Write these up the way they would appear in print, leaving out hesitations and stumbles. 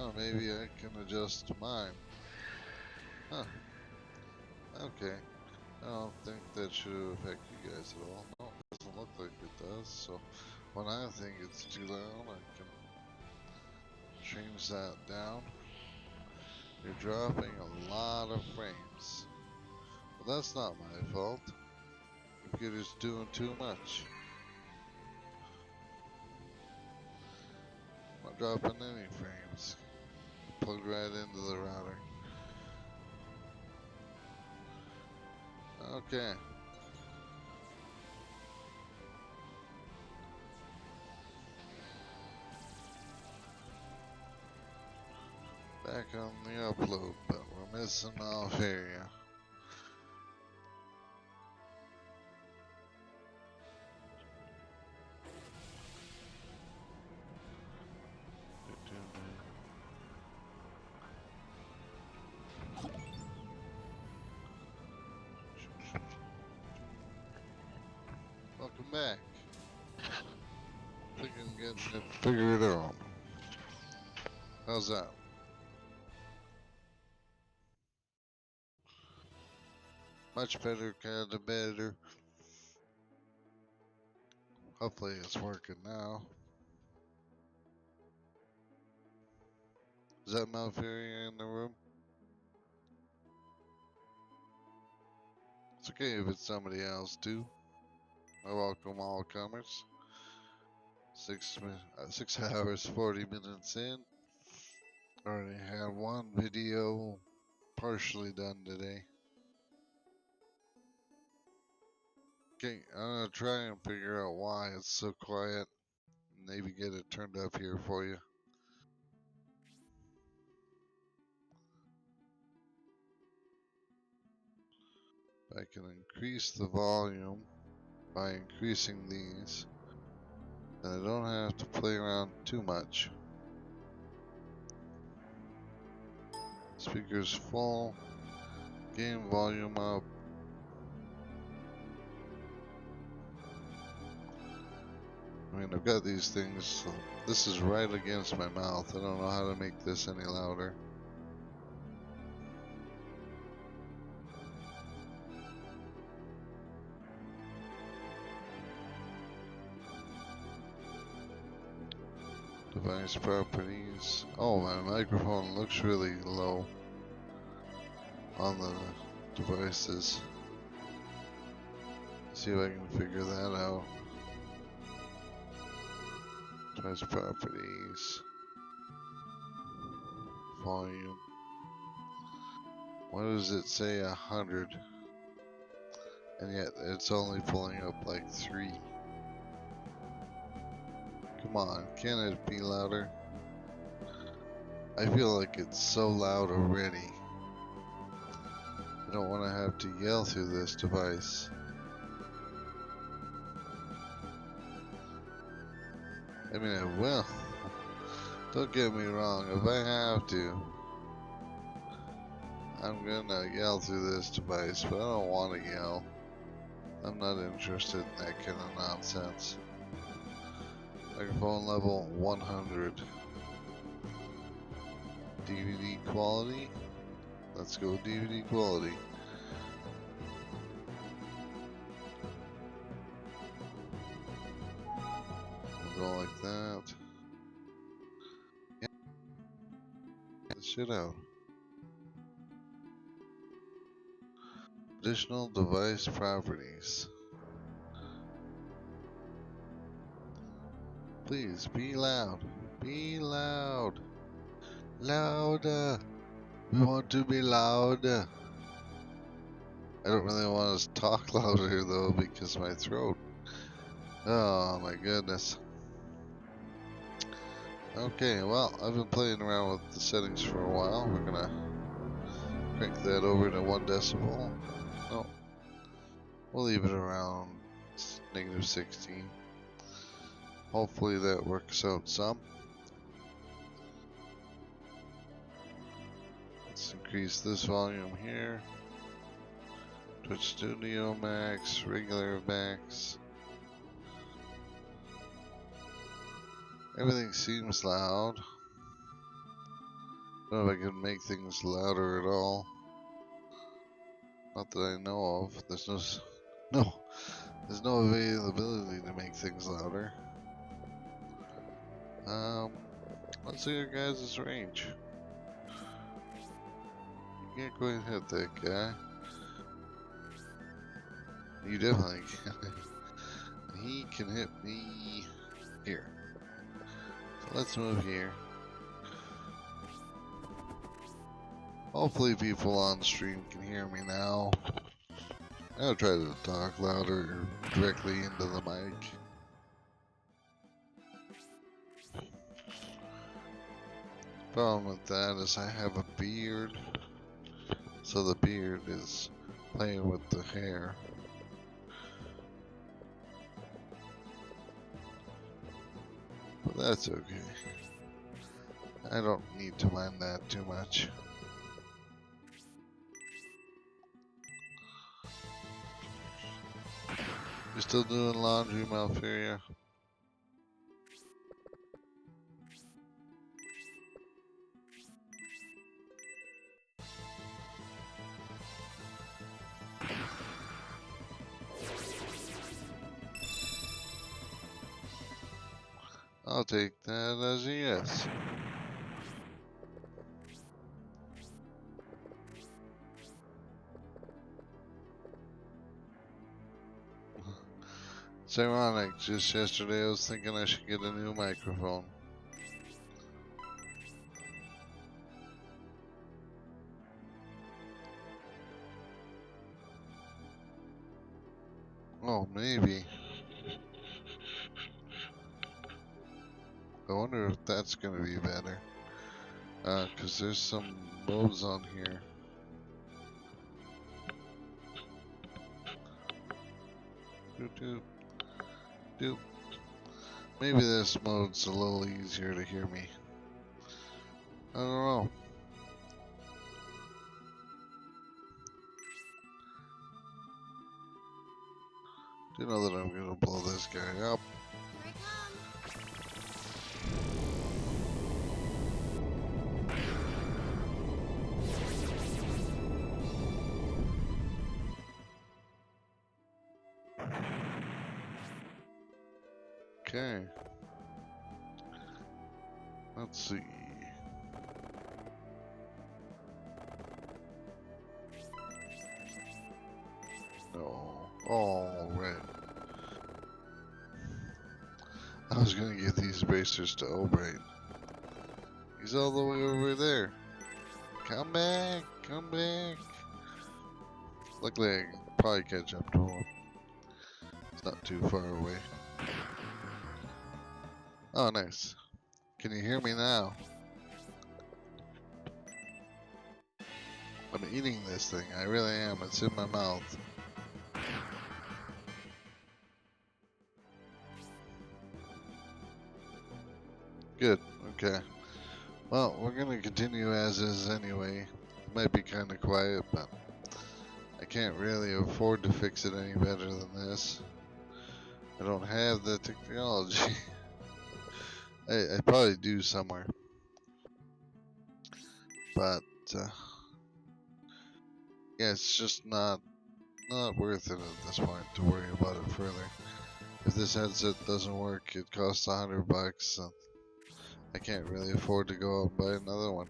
Oh, maybe I can adjust mine. Huh. Okay. I don't think that should affect you guys at all. No, it doesn't look like it does. So when I think it's too loud, I can change that down. You're dropping a lot of frames. But that's not my fault. The computer's doing too much. I'm not dropping any frames. Plugged right into the router. Okay. Back on the upload, but we're missing off area. Welcome back. Think I'm getting it figured out. How's that? Much better, kinda better. Hopefully it's working now. Is that Malfurion in the room? It's okay if it's somebody else too. I welcome all comers. 6 hours 40 minutes in. Already had one video partially done today. Okay, I'm gonna try and figure out why it's so quiet. Maybe get it turned up here for you. I can increase the volume by increasing these, and I don't have to play around too much. Speakers full, game volume up. I mean, I've got these things, so this is right against my mouth. I don't know how to make this any louder. Device properties. Oh, my microphone looks really low on the devices. See if I can figure that out. Device properties. Volume. Why does it say 100? And yet it's only pulling up like 3. Come on, can it be louder? I feel like it's so loud already. I don't want to have to yell through this device. I mean, I will. Don't get me wrong, if I have to, I'm gonna yell through this device, but I don't want to yell. I'm not interested in that kind of nonsense. Microphone level 100. DVD quality. Let's go DVD quality. We'll go like that. Yeah, get the shit out. Additional device properties. Please be loud. Be loud. Louder. We want to be loud. I don't really want to talk louder though because of my throat. Oh my goodness. Okay, well, I've been playing around with the settings for a while. We're gonna crank that over to 1 decibel. No, we'll leave it around -16. Hopefully that works out some. Let's increase this volume here. Twitch Studio Max, regular max. Everything seems loud. don't know if I can make things louder at all. Not that I know of. No, there's no availability to make things louder. Let's see your guys' range. You can't quite hit that guy. You definitely can. He can hit me here. So let's move here. Hopefully people on stream can hear me now. I'll try to talk louder directly into the mic. Problem with that is I have a beard, so the beard is playing with the hair. But that's okay. I don't need to mind that too much. You still doing laundry, Malferia? I'll take that as a yes. It's ironic, just yesterday I was thinking I should get a new microphone. Oh, maybe. I wonder if that's gonna be better. Cause there's some modes on here. Doop, doop, doop. Maybe this mode's a little easier to hear me. I don't know. Do know that I'm gonna blow this guy up. Here I Okay. Let's see. No. All right. I was gonna give these bracers to O'Brien. He's all the way over there. Come back, come back. Luckily, I can probably catch up to him. It's not too far away. Oh, nice. Can you hear me now? I'm eating this thing. I really am. It's in my mouth. Good. Okay. Well, we're gonna continue as is anyway. It might be kind of quiet, but I can't really afford to fix it any better than this. I don't have the technology. I probably do somewhere, but yeah, it's just not worth it at this point to worry about it further. If this headset doesn't work, it costs $100, and I can't really afford to go out and buy another one.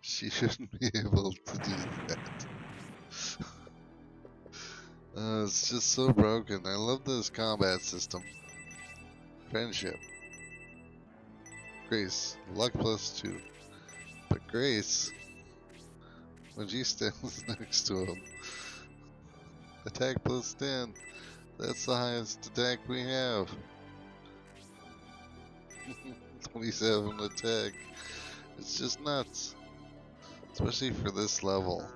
She shouldn't be able to do that. It's just so broken. I love this combat system. Friendship. Grace. Luck +2. But Grace, when she stands next to him, attack +10. That's the highest attack we have. 27 attack. It's just nuts. Especially for this level.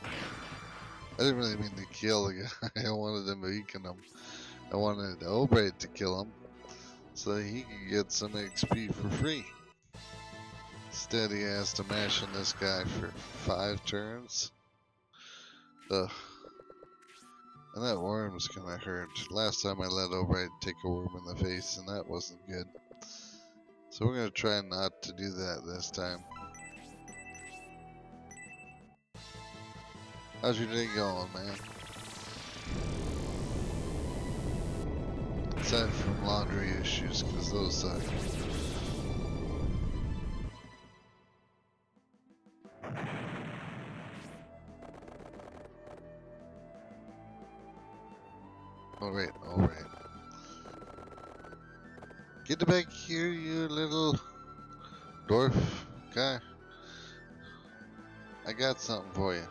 I didn't really mean to kill the guy. I wanted him to weaken him. I wanted Obrate to kill him so that he could get some XP for free. Instead, he has to mash in this guy for 5 turns. Ugh. And that worm's gonna hurt. Last time I let Albright take a worm in the face, and that wasn't good. So we're gonna try not to do that this time. How's your day going, man? Aside from laundry issues, because those suck. Alright, alright. Get back here, you little dwarf guy. I got something for you.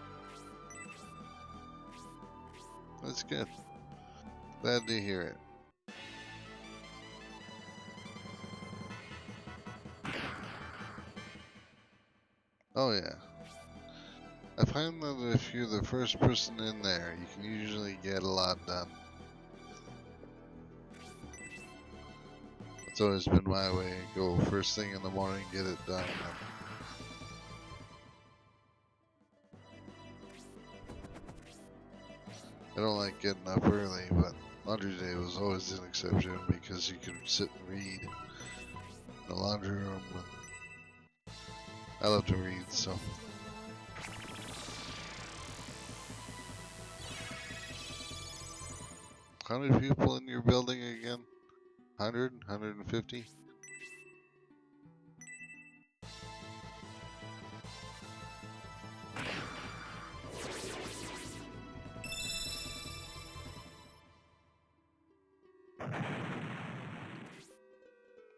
That's good. Glad to hear it. Oh yeah. I find that if you're the first person in there, you can usually get a lot done. It's always been my way. Go first thing in the morning, get it done. I don't like getting up early, but laundry day was always an exception because you could sit and read in the laundry room. I love to read, so. How many people in your building again? 100? 150?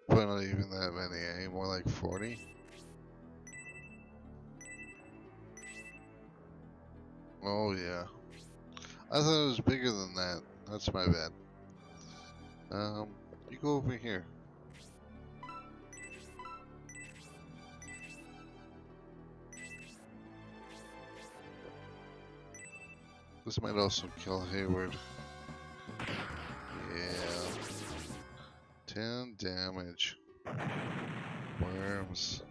Probably not even that many, eh? More like 40? Oh yeah. I thought it was bigger than that. That's my bad. You go over here. This might also kill Hayward. Yeah. 10 damage. Worms.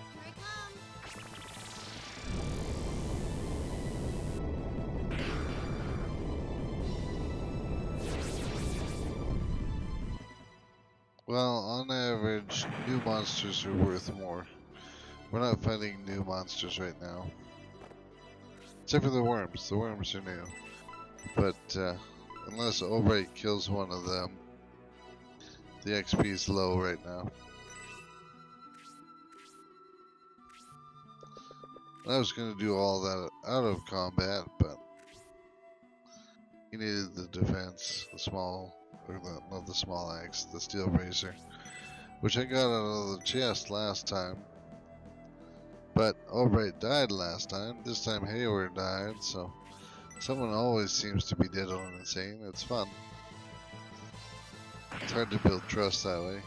Here I come. Well, on average, new monsters are worth more. We're not fighting new monsters right now. Except for the worms. The worms are new. But unless Albright kills one of them, the XP is low right now. I was going to do all that out of combat, but he needed the defense, the small, or not the small axe, the steel razor, which I got out of the chest last time. But Albright died last time. This time Hayward died, so someone always seems to be dead on insane. It's fun. It's hard to build trust that way.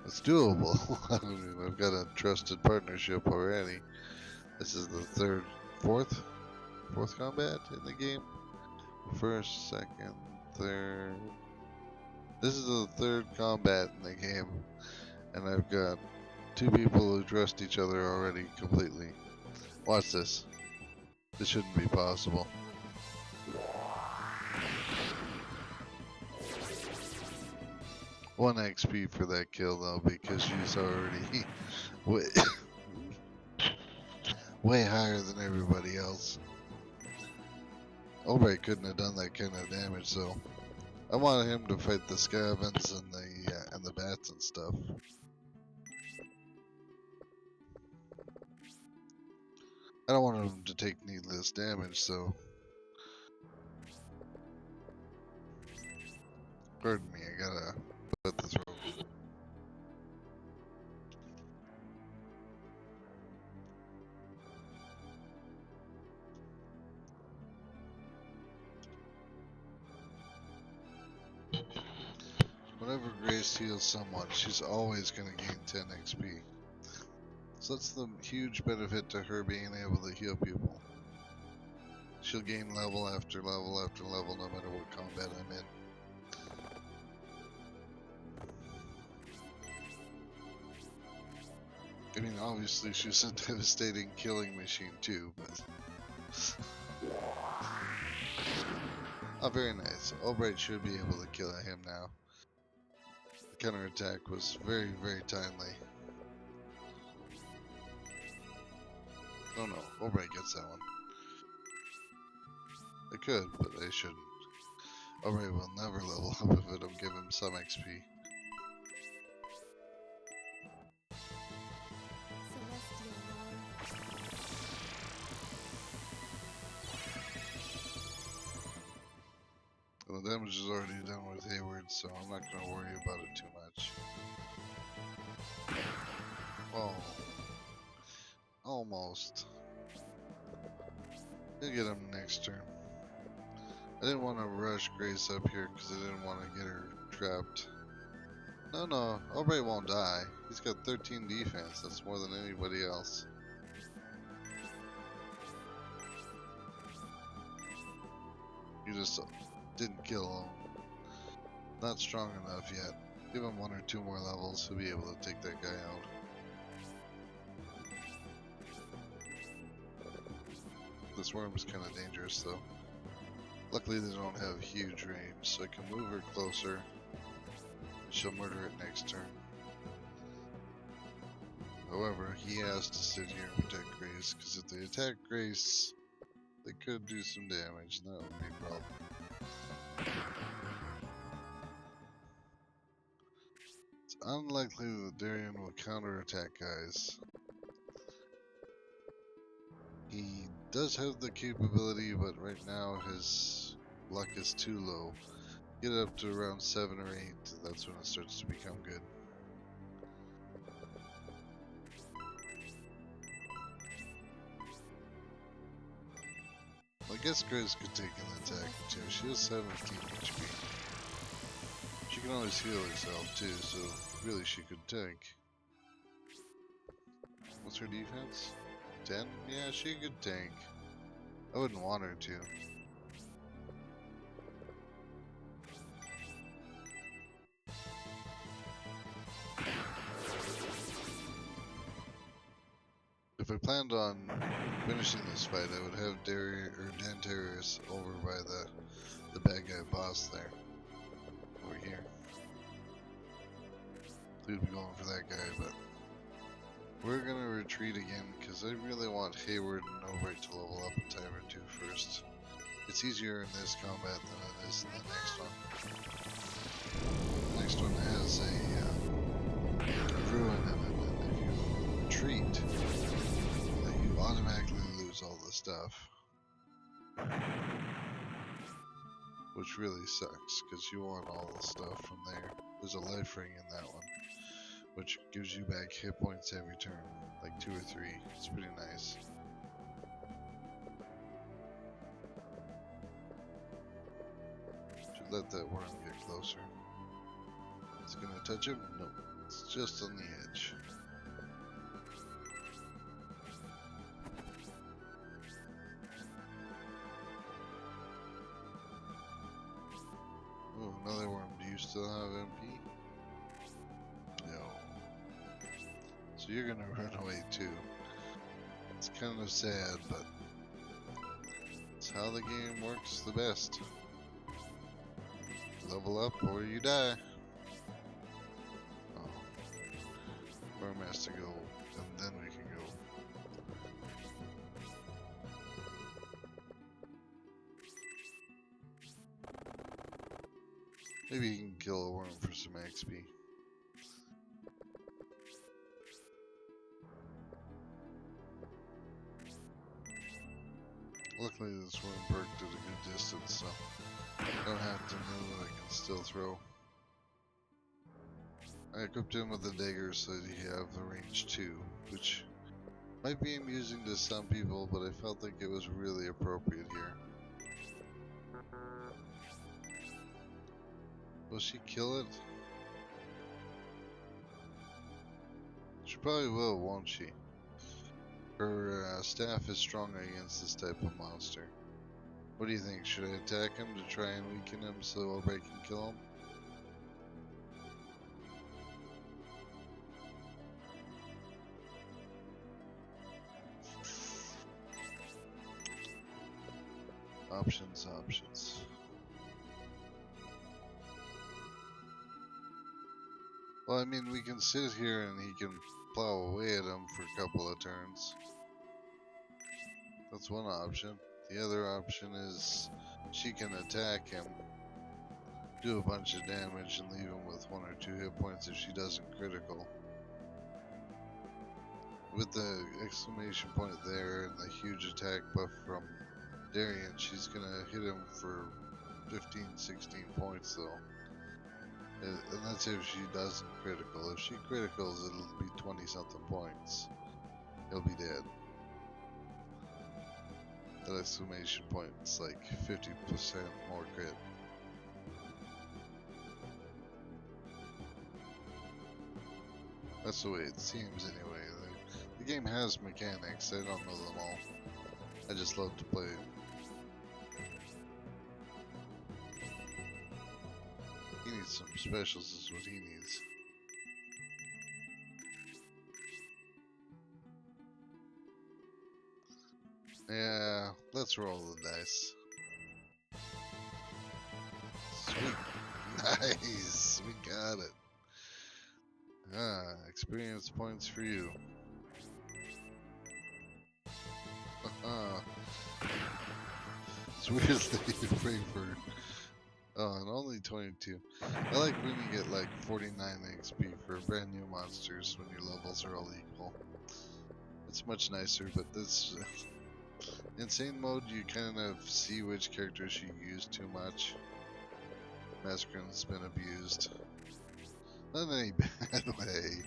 It's doable. I mean, I've got a trusted partnership already. This is the fourth combat in the game. First, second, third. This is the third combat in the game, and I've got 2 people who trust each other already completely. Watch this. This shouldn't be possible. One XP for that kill though, because she's already way, way higher than everybody else. Albright couldn't have done that kind of damage though. I wanted him to fight the scavens and the bats and stuff. I don't want him to take needless damage, so. Pardon me, I gotta put the throat. Whenever Grace heals someone, she's always gonna gain 10 XP. So that's the huge benefit to her being able to heal people. she'll gain level after level after level no matter what combat I'm in. I mean, obviously she's a devastating killing machine too, but... Oh, very nice. Albright should be able to kill him now. The counterattack was very, very timely. Oh no, Albright gets that one. I could, but I shouldn't. Albright will never level up if I don't give him some XP. Celestial Lord. Well, the damage is already done with Hayward, so I'm not going to worry about it too much. Oh. Almost. He'll get him next turn. I didn't want to rush Grace up here because I didn't want to get her trapped. No, Albright won't die. He's got 13 defense. That's more than anybody else. You just didn't kill him. Not strong enough yet. Give him 1 or 2 more levels, he'll be able to take that guy out. This worm's kind of dangerous though. Luckily they don't have huge range, so I can move her closer. She'll murder it next turn. However, he has to sit here and protect Grace, because if they attack Grace, they could do some damage, and that would be a problem. It's unlikely that Darien will counterattack guys. He does have the capability, but right now his luck is too low. Get it up to around 7 or 8, that's when it starts to become good. I guess Grace could take an attack or 2. She has 17 HP. She can always heal herself too, so really she could tank. What's her defense? 10? Yeah, she could tank. I wouldn't want her to. If I planned on finishing this fight, I would have Dantarius over by the bad guy boss there. Over here. We'd be going for that guy, but we're gonna retreat again because I really want Hayward and Albright to level up a time or 2 first. It's easier in this combat than it is in the next one. The next one has a ruin in it, and if you retreat, you automatically lose all the stuff. Which really sucks, because you want all the stuff from there. There's a life ring in that one, which gives you back hit points every turn, like 2 or 3. It's pretty nice. Should let that worm get closer. It's gonna touch him? Nope. It's just on the edge. Oh, another worm. Do you still have MP? No. So you're gonna run away too. It's kind of sad, but it's how the game works the best. Level up or you die. Oh. Worm has to go, and then we can go. Maybe you can kill a worm for some XP. Luckily this worm perked at a good distance, so I don't have to move, I can still throw. I equipped him with the dagger so that he have the range 2, which might be amusing to some people, but I felt like it was really appropriate here. Will she kill it? She probably will, won't she? Her staff is strong against this type of monster. What do you think? Should I attack him to try and weaken him so I can kill him? Options, options. Well, I mean, we can sit here and he can plow away at him for a couple of turns. That's one option. The other option is she can attack him, do a bunch of damage, and leave him with 1 or 2 hit points if she doesn't critical. With the exclamation point there and the huge attack buff from Darian, she's gonna hit him for 15, 16 points though. And that's if she doesn't critical. If she criticals, it'll be 20 something points. He'll be dead. That exclamation point is like 50% more crit. That's the way it seems anyway. The game has mechanics. I don't know them all. I just love to play it. He needs some specials is what he needs. Yeah, let's roll the dice. Sweet. Nice. We got it. Ah, experience points for you. It's weird that you pray for. Oh, and only 22. I like when you get like 49 XP for brand new monsters when your levels are all equal. It's much nicer, but this insane mode, you kind of see which characters you use too much. Mascarin's been abused. Not in any bad way,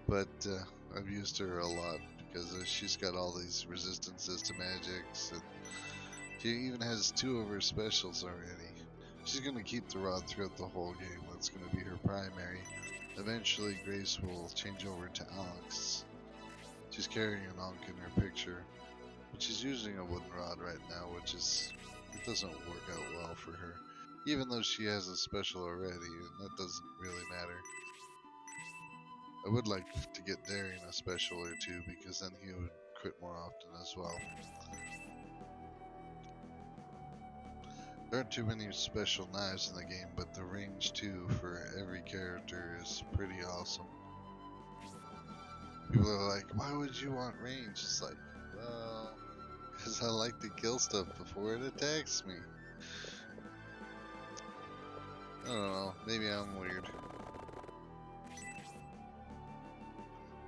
but I've used her a lot because she's got all these resistances to magics, and she even has 2 of her specials already. She's going to keep the rod throughout the whole game. That's going to be her primary. Eventually, Grace will change over to Onyx. She's carrying an Ankh in her picture, but she's using a wooden rod right now, which is, it doesn't work out well for her. Even though she has a special already, and that doesn't really matter. I would like to get Darian a special or 2, because then he would crit more often as well. There aren't too many special knives in the game, but the range 2 for every character is pretty awesome. People are like, why would you want range? It's like, well, because I like to kill stuff before it attacks me. I don't know, maybe I'm weird.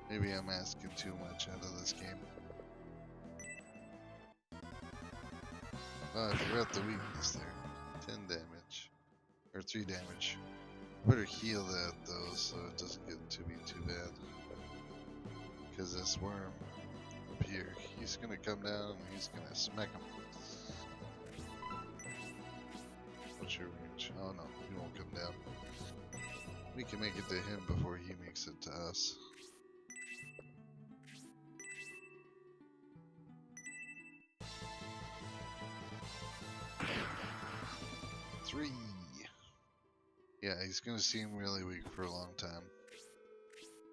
Maybe I'm asking too much out of this game. Oh, I forgot the weakness there. 10 damage. Or 3 damage. Better heal that though, so it doesn't get to be too bad. Because this worm up here, he's gonna come down and he's gonna smack him. What's your range? Oh no, he won't come down. We can make it to him before he makes it to us. Three. Yeah, he's gonna seem really weak for a long time.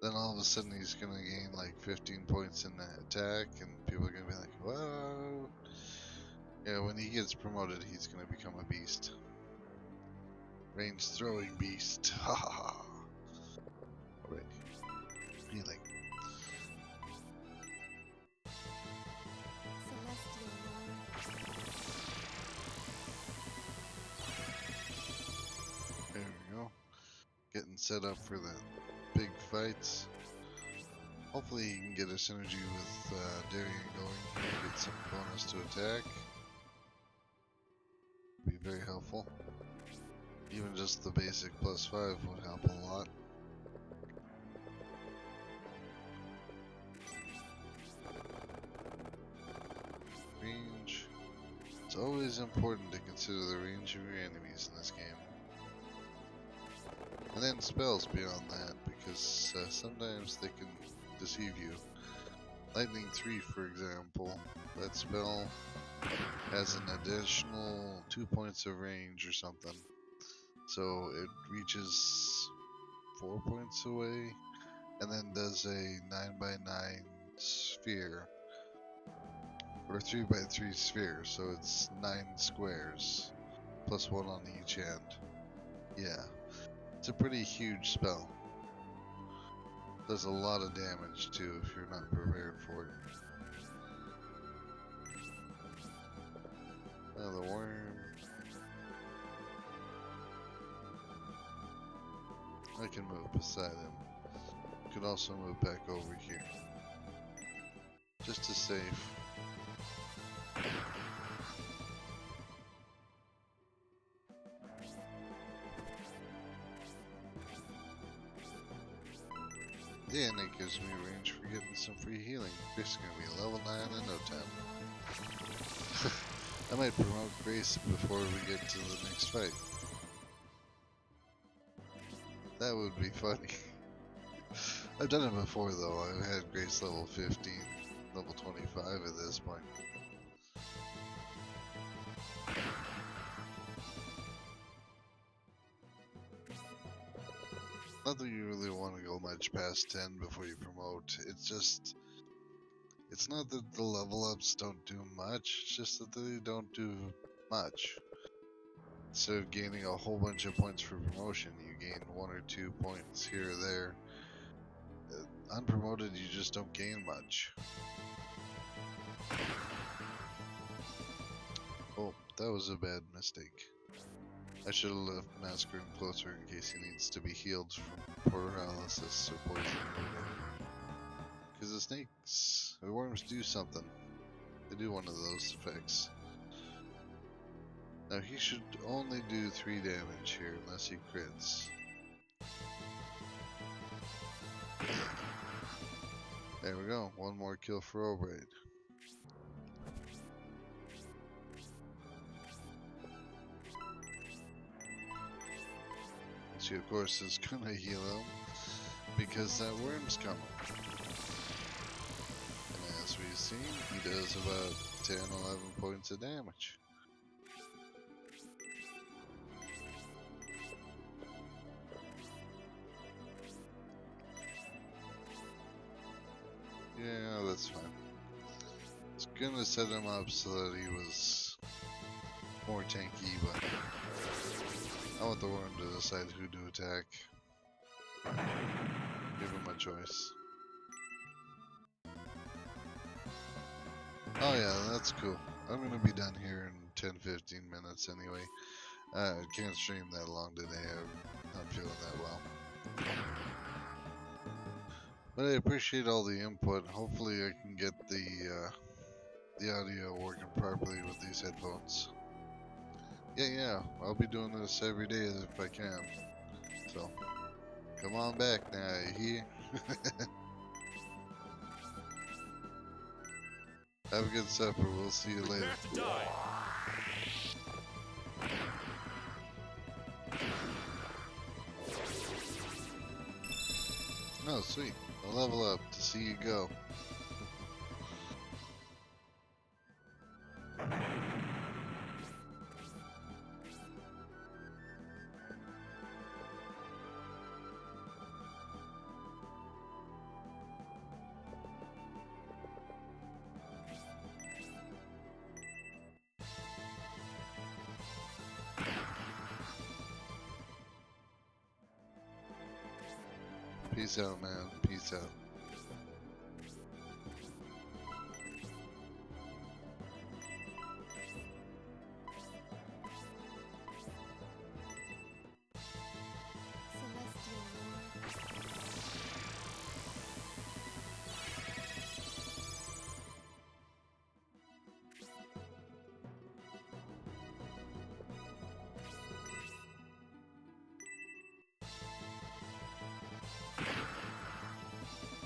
Then all of a sudden he's gonna gain like 15 points in that attack, and people are gonna be like, whoa. Yeah, when he gets promoted, he's gonna become a beast. Range throwing beast. Ha ha ha. Alright. Healing. Celestial Lord. There we go. Getting set up for the big fights. Hopefully you can get a synergy with Darian going. Get some bonus to attack. Be very helpful. Even just the basic +5 would help a lot. Range. It's always important to consider the range of your enemies in this game. And then spells beyond that, because sometimes they can deceive you. Lightning 3, for example, that spell has an additional 2 points of range or something. So it reaches 4 points away and then does a 9x9 sphere. Or 3x3 sphere, so it's 9 squares. Plus 1 on each end. Yeah. It's a pretty huge spell. Does a lot of damage too if you're not prepared for it. The worm. I can move beside him. Could also move back over here. Just to save. Yeah, and it gives me range for getting some free healing. Grace is gonna be level 9 in no time. I might promote Grace before we get to the next fight. That would be funny. I've done it before though. I've had Grace level 15, level 25 at this point. Not that you really want to go much past 10 before you promote. It's just, it's not that the level ups don't do much, it's just that they don't do much. Instead of gaining a whole bunch of points for promotion, you gain 1 or 2 points here or there. Unpromoted, you just don't gain much. Oh, that was a bad mistake. I should have left Massacre closer in case he needs to be healed from paralysis or poison. Because the snakes, the worms do something. They do one of those effects. Now he should only do 3 damage here unless he crits. There we go, 1 more kill for Obraid. She of course is gonna heal him because that worm's coming. And as we've seen, he does about 10, 11 points of damage. Yeah, that's fine. I was gonna set him up so that he was more tanky, but I want the worm to decide who to attack. Give him a choice. Oh yeah, that's cool. I'm gonna be done here in 10-15 minutes anyway. I can't stream that long today. I'm not feeling that well. But I appreciate all the input. Hopefully I can get the audio working properly with these headphones. Yeah, I'll be doing this every day if I can. So, come on back now, you hear? Have a good supper. We'll see you later. To die. Oh, sweet. A level up to see you go. Peace out, man. Peace out. Celestial Lord.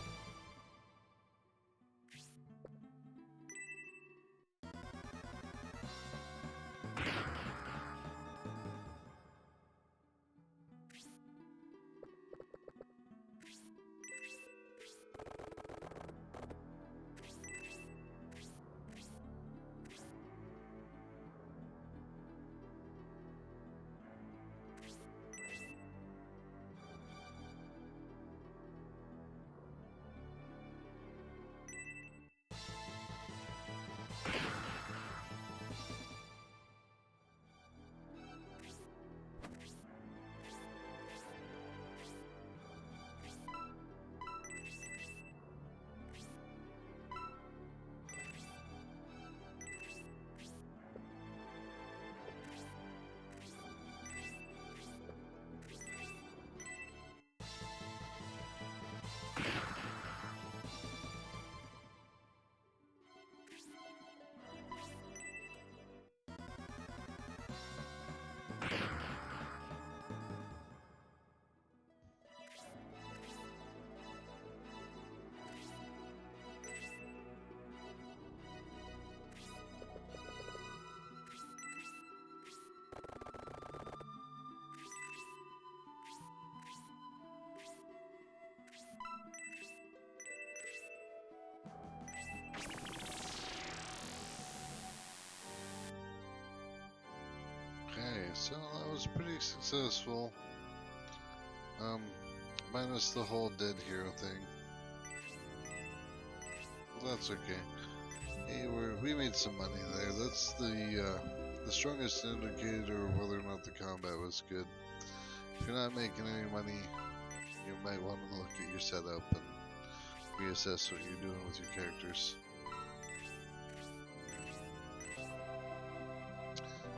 so that was pretty successful. Minus the whole dead hero thing. Well, that's okay. Hey, we made some money there. That's the strongest indicator of whether or not the combat was good. If you're not making any money, you might want to look at your setup and reassess what you're doing with your characters.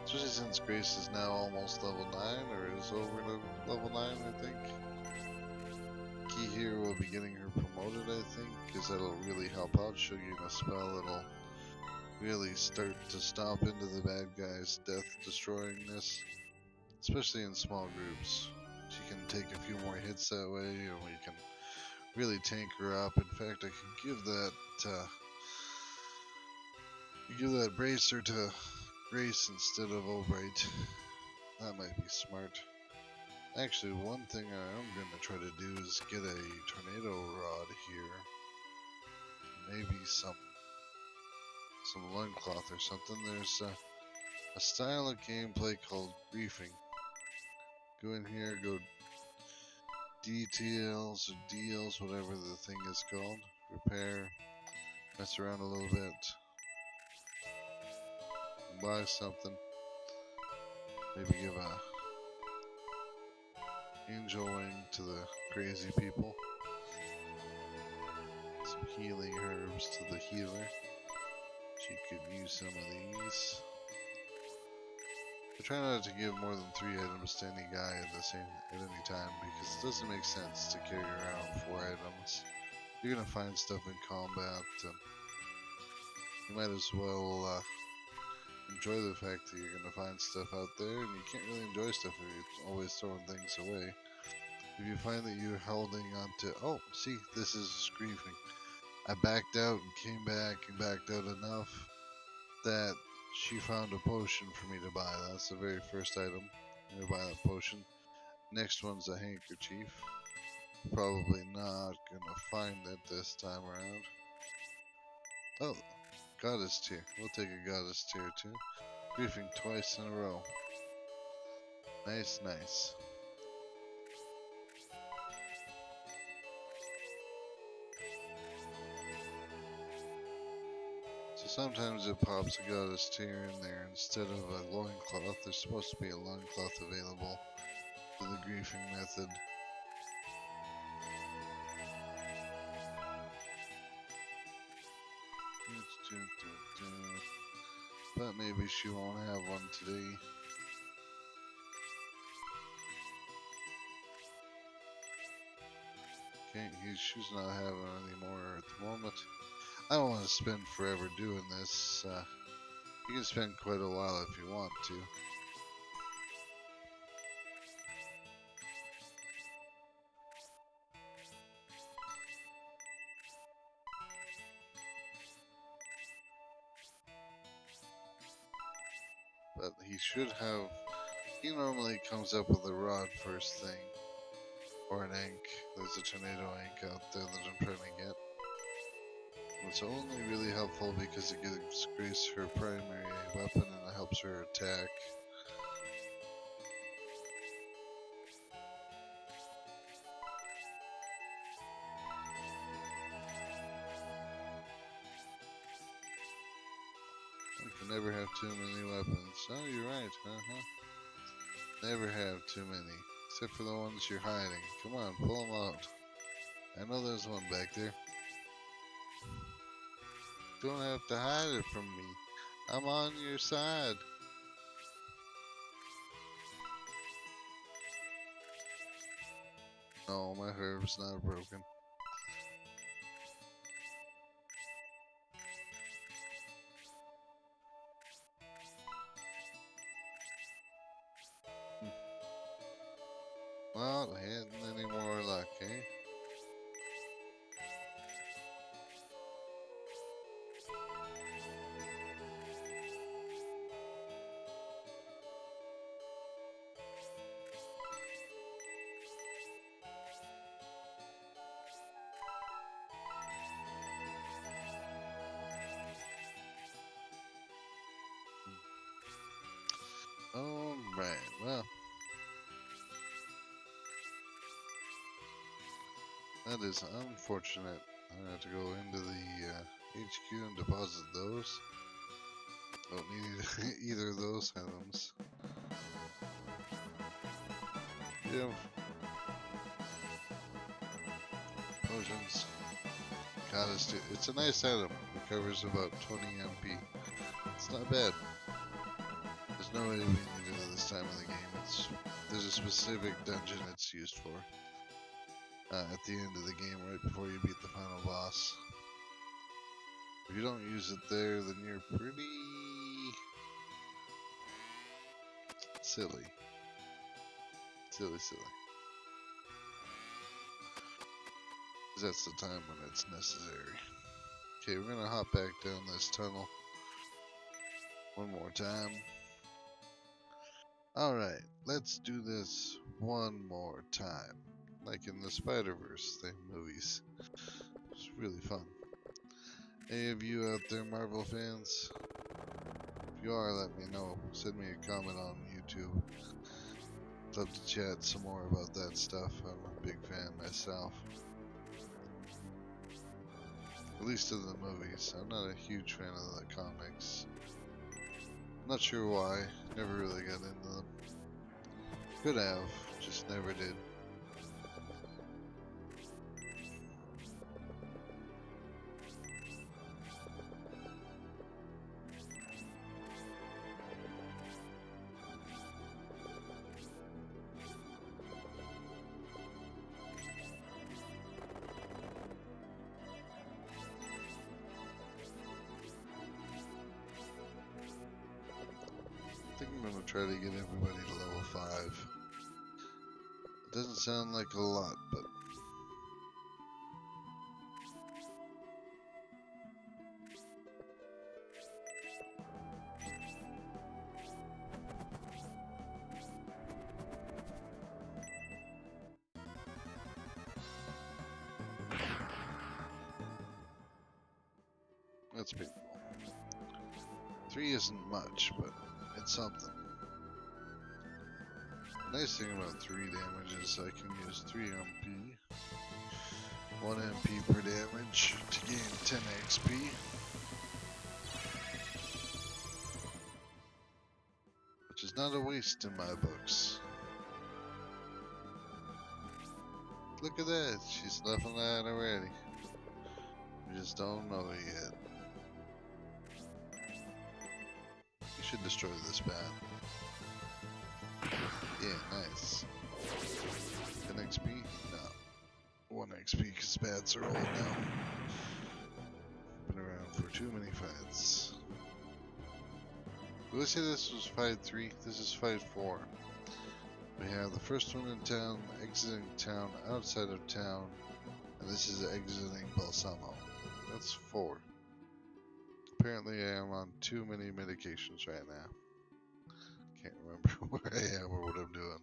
Especially since Grace is now almost level 9, or is over to level 9, I think. Key here will be getting her promoted, I think, because that'll really help out. She'll get a spell that'll really start to stomp into the bad guys' death destroyingness, especially in small groups. She can take a few more hits that way, and we can really tank her up. In fact, I could give that bracer to Grace instead of Albright. That might be smart. Actually, one thing I am going to try to do is get a tornado rod here. Maybe some loincloth or something. There's a style of gameplay called griefing. Go in here, go details or deals, whatever the thing is called. Repair. Mess around a little bit. Buy something. Maybe give a angel wing to the crazy people. Some healing herbs to the healer. She could use some of these. I try not to give more than 3 items to any guy at any time, because it doesn't make sense to carry around 4 items. You're gonna find stuff in combat, and you might as well enjoy the fact that you're gonna find stuff out there, and you can't really enjoy stuff if you're always throwing things away. If you find that you're holding onto, oh, see, this is griefing. I backed out and came back and backed out enough that she found a potion for me to buy. That's the very first item. I'm gonna buy that potion. Next one's a handkerchief. Probably not gonna find it this time around. Oh, goddess tier. We'll take a goddess tier too. Griefing twice in a row. Nice, nice. So sometimes it pops a goddess tier in there instead of a loincloth. There's supposed to be a loincloth available to the griefing method. But maybe she won't have one today. Okay, she's not having any more at the moment. I don't want to spend forever doing this. You can spend quite a while if you want to. But he should have. He normally comes up with a rod first thing. Or an ink. There's a tornado ink out there that I'm trying to get. It's only really helpful because it gives Grace her primary weapon and it helps her attack. You can never have too many weapons. Oh, you're right. Never have too many. Except for the ones you're hiding. Come on, pull them out. I know there's one back there. Don't have to hide it from me. I'm on your side. No, my herb's not broken. Well, hadn't any more luck, eh? Oh Right, well. That is unfortunate. I have to go into the HQ and deposit those. Don't need either of those items. Yeah. Potions. It's a nice item. It covers about 20 MP. It's not bad. There's no way we need it at this time of the game. There's a specific dungeon it's used for. At the end of the game, right before you beat the final boss. If you don't use it there, then you're pretty silly. Silly. That's the time when it's necessary. Okay, we're gonna hop back down this tunnel one more time. Alright, let's do this one more time. Like in the Spider-Verse movies. It's really fun. Any of you out there Marvel fans? If you are, let me know. Send me a comment on YouTube. I'd love to chat some more about that stuff. I'm a big fan myself. At least of the movies. I'm not a huge fan of the comics. I'm not sure why. Never really got into them. Could have, just never did. I think I'm gonna try to get everybody to level 5. It doesn't sound like a lot, but that's pretty cool. 3 isn't much, but it's something. Nice thing about 3 damage is I can use 3 MP. 1 MP per damage to gain 10 XP. Which is not a waste in my books. Look at that, she's leveling that already. We just don't know it yet. You should destroy this bat. Yeah, nice. 10 XP? No. 1 XP because bats are old now. Been around for too many fights. Did I say this was fight 3? This is fight 4. We have the first one in town, exiting town, outside of town, and this is exiting Balsamo. That's 4. Apparently I am on too many medications right now. Can't remember where I am or what I'm doing.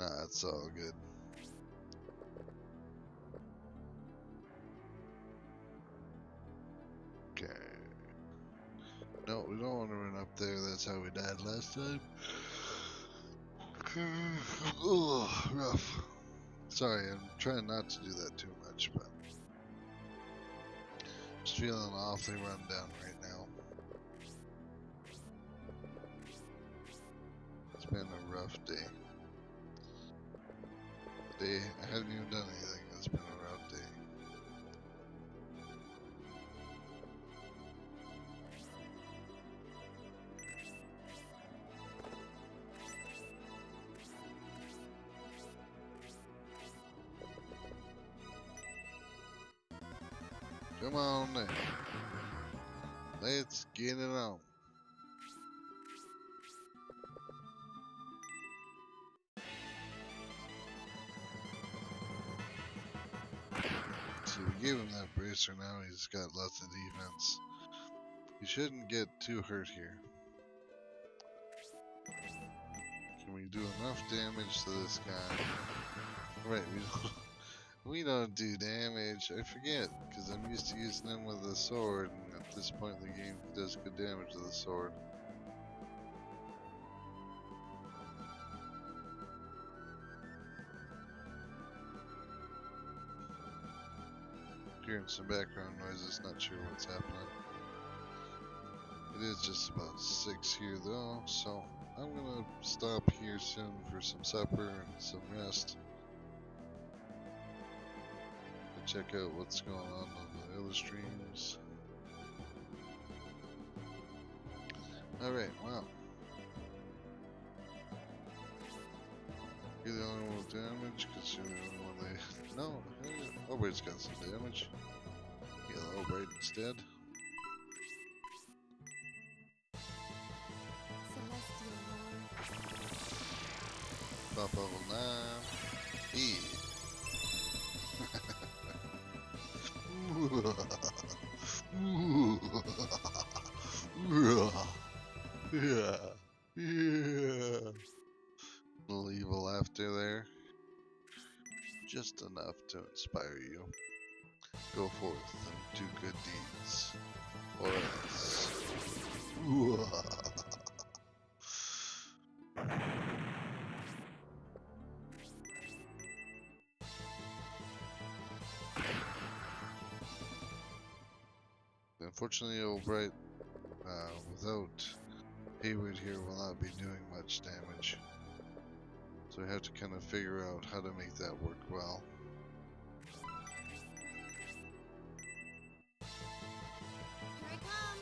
Nah, it's all good. Okay. No, we don't want to run up there. That's how we died last time. Ugh, rough. Sorry, I'm trying not to do that too much, but just feeling awfully run down right now. It's been a rough day. I haven't even done anything. It's been a rough day. Come on then. Let's get it on. See, we gave him that bracer, now he's got lots of defense. He shouldn't get too hurt here. Can we do enough damage to this guy? Right, we don't do damage. I forget, because I'm used to using him with a sword, and at this point in the game, he does good damage with a sword. hearing some background noises, not sure what's happening. It is just about 6 here though, so I'm gonna stop here soon for some supper and some rest. To check out what's going on the other streams. Alright, wow. You're the only one with damage, because you're the only one they... No, Albright's got some damage. Heal Albright instead. Celestial Lord. Top level 9. E. Yeah. Yeah. Little evil laughter there. Just enough to inspire you. Go forth and do good deeds. Or else. Unfortunately, Albright, without Hayward here, will not be doing much damage. So we have to kind of figure out how to make that work well. Here I come.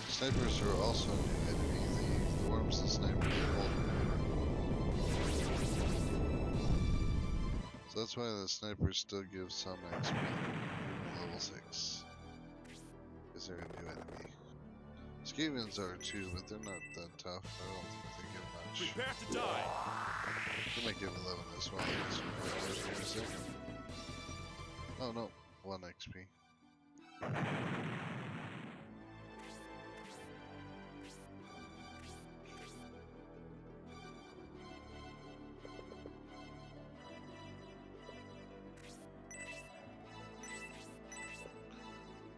Snipers are also a new enemy. The worms and sniper people. So that's why the snipers still give some XP at level 6. Because they're a new enemy. Skavians are too, but they're not that tough. I don't think they give much. Prepare to die! They might give 11 as well. I guess we'll find out here in a second. Oh no, 1 XP.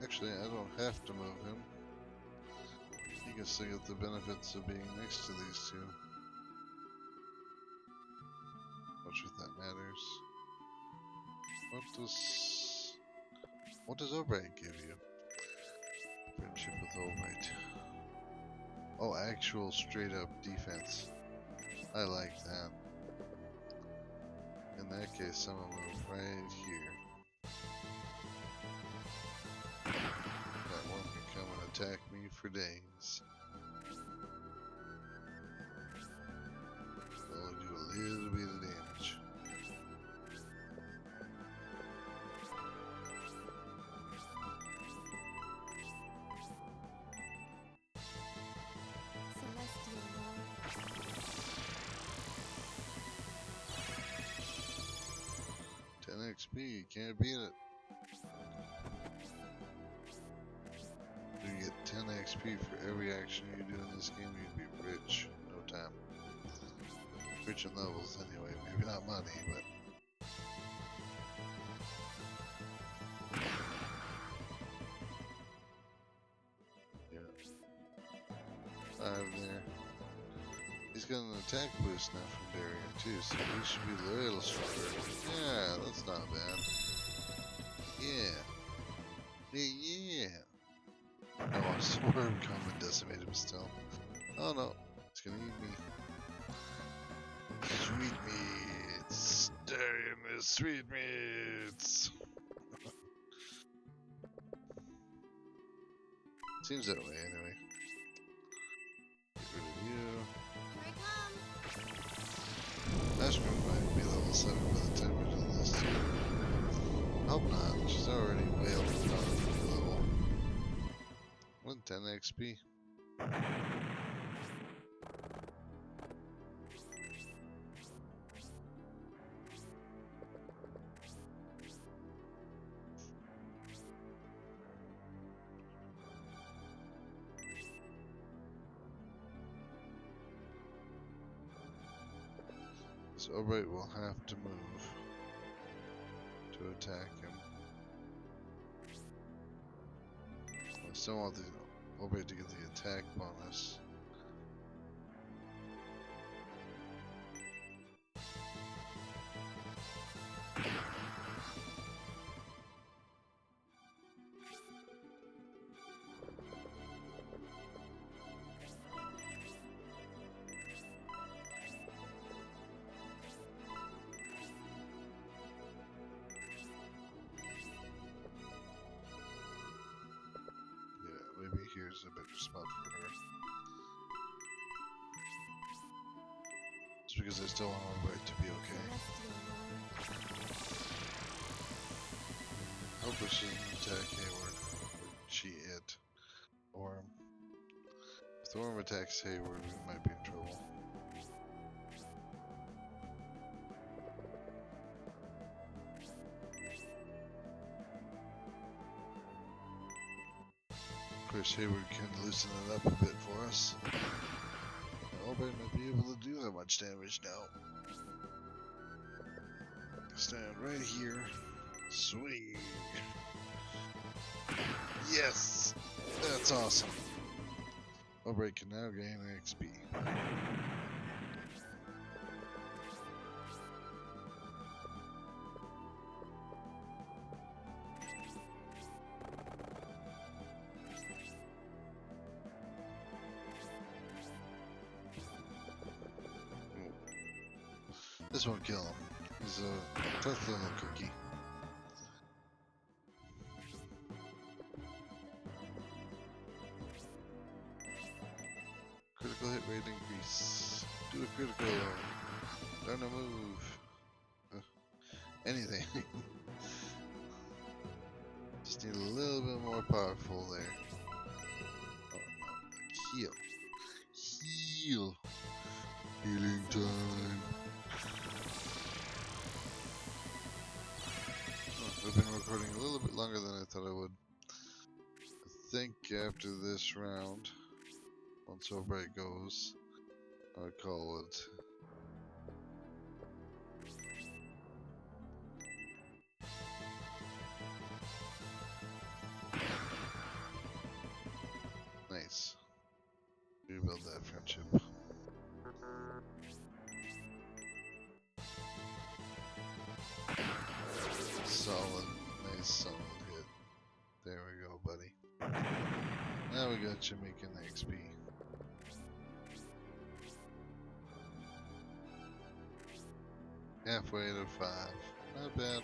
Actually, I don't have to move him. He can still get the benefits of being next to these two. Not sure if that matters. What does Albright give you? Friendship with Albright. Oh, actual straight up defense. I like that. In that case, I'm gonna move right here. That one can come and attack me for days. I'll do a little bit of damage. Celestial Lord. 10 XP, you can't beat it. You get 10 XP for every action you do in this game, you'd be rich in no time. Rich in levels anyway, maybe not money, but... Yeah. 5 there. He's got an attack boost now from Darian too, so he should be a little stronger. Yeah, that's not bad. Yeah. Yeah. I want a swarm come and decimate him still. Oh no, it's gonna eat me. Sweet meats. Darian is sweet meats. Seems that way anyway. Get rid of you. Here I come. Ashman might be level 7 by the time we do this too. Hope not. She's already way up the top level. 110 XP. So Albright will have to move to attack him. I still want the Albright to get the attack bonus. spot for her. Just because I still want Albright to be okay. Hopefully she doesn't attack Hayward. She it. Or if the worm attacks Hayward, we might be in trouble. Of course, Hayward can loosen it up a bit for us. Albright might be able to do that much damage now. Stand right here. Swing. Yes! That's awesome. Albright can now gain XP. This won't kill him. He's a tough little cookie. Critical hit rate increase. Do a critical. Don't move. Anything. Just need a little bit more powerful there. Oh no. Heal. Heal. Healing time. Oh, I've been recording a little bit longer than I thought I would. I think after this round, once Albright goes, I'll call it. Nice. Rebuild that friendship. Solid. Nice solid hit. There we go, buddy. Now we got you making XP. Halfway to 5. Not bad.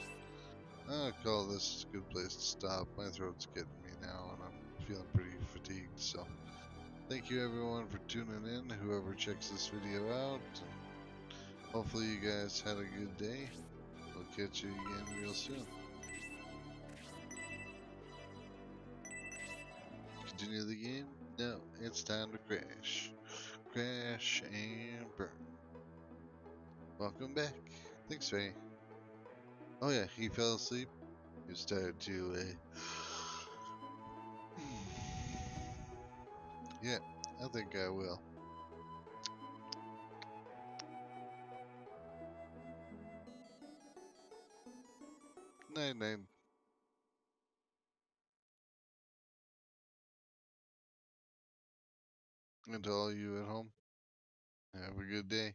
I'll call this a good place to stop. My throat's getting me now and I'm feeling pretty fatigued, so thank you everyone for tuning in, whoever checks this video out, and hopefully you guys had a good day. We'll catch you again real soon. Continue the game? No, it's time to crash. Crash and burn. Welcome back. Thanks, Faye. Oh yeah, he fell asleep. He started to, yeah, I think I will. Night night. And to all you at home, have a good day.